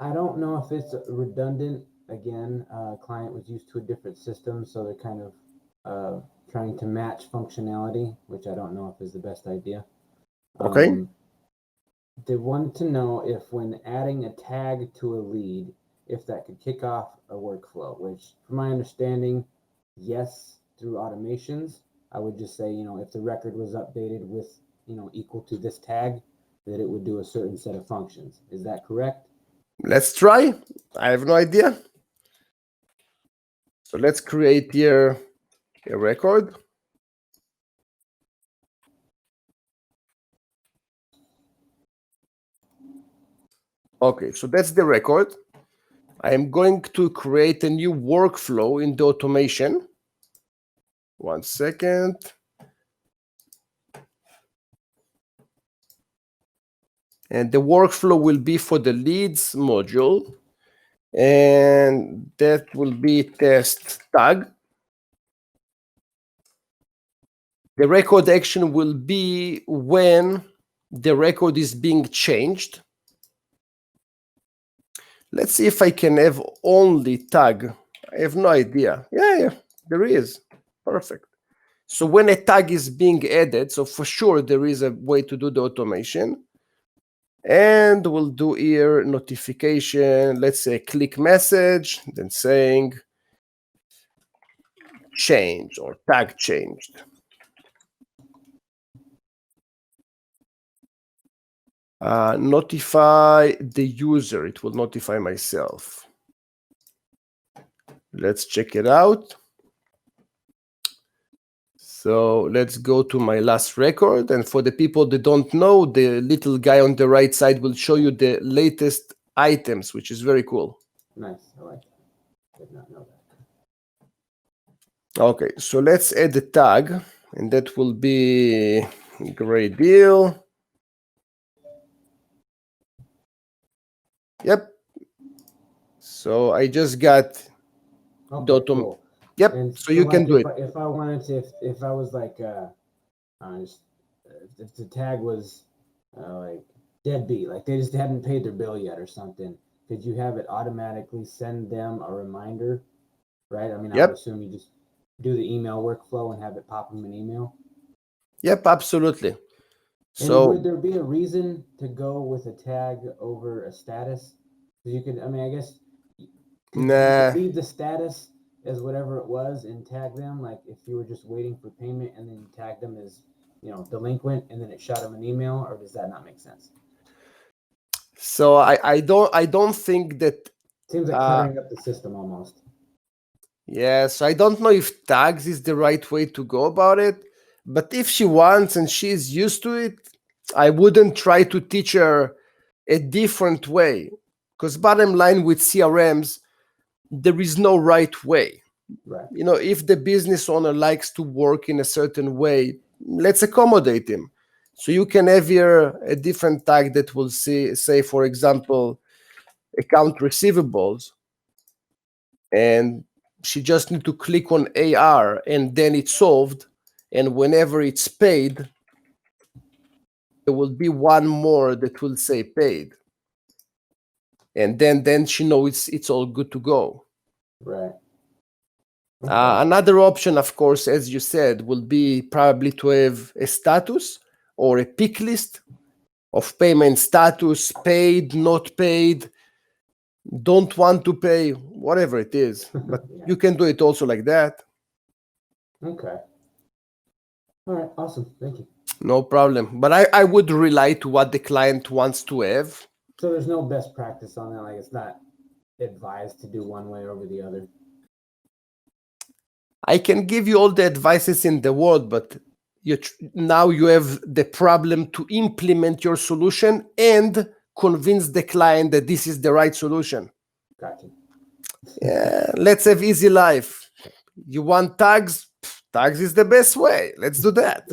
I don't know if it's redundant. Again, client was used to a different system, so they're kind of trying to match functionality, which I don't know if is the best idea. Okay. They wanted to know if when adding a tag to a lead, if that could kick off a workflow, which from my understanding, yes, through automations. I would just say, if the record was updated with, equal to this tag, that it would do a certain set of functions. Is that correct? Let's try. I have no idea. So let's create here a record. Okay, so that's the record. I am going to create a new workflow in the automation. 1 second. And the workflow will be for the leads module. And that will be test tag. The record action will be when the record is being changed. Let's see if I can have only tag. I have no idea. Yeah, there is. Perfect. So when a tag is being added, so for sure there is a way to do the automation. And we'll do here notification, let's say click message, then saying change or tag changed. Notify the user. It will notify myself. Let's check it out. So let's go to my last record. And for the people that don't know, the little guy on the right side will show you the latest items, which is very cool. Nice. I like that. Did not know that. Okay, so let's add the tag, and that will be great deal. Yep. So I just got Cool. Yep. And so you can do it. If I wanted to, if I was like, if the tag was like deadbeat, like they just hadn't paid their bill yet or something, could you have it automatically send them a reminder? Right. I mean, I would assume you just do the email workflow and have it pop them an email. Yep, absolutely. And so would there be a reason to go with a tag over a status? Because you could, I mean, I guess you could leave the status as whatever it was and tag them, like if you were just waiting for payment and then you tag them as, delinquent, and then it shot them an email, or does that not make sense? So I don't think that seems like cutting up the system almost. Yeah, so I don't know if tags is the right way to go about it, but if she wants and she's used to it, I wouldn't try to teach her a different way, because bottom line with CRMs, there is no right way. Right. If the business owner likes to work in a certain way, let's accommodate him. So you can have here a different tag that will say, for example, account receivables, and she just need to click on AR and then it's solved. And whenever it's paid, there will be one more that will say paid. And then she knows it's all good to go. Right. Okay. Another option, of course, as you said, will be probably to have a status or a pick list of payment status, paid, not paid, don't want to pay, whatever it is. But you can do it also like that. Okay. All right. Awesome. Thank you. No problem. But I would rely to what the client wants to have. So there's no best practice on that? Like it's not advised to do one way over the other? I can give you all the advices in the world, but now you have the problem to implement your solution and convince the client that this is the right solution. Gotcha. Yeah, let's have easy life. You want tags? Tags is the best way. Let's do that.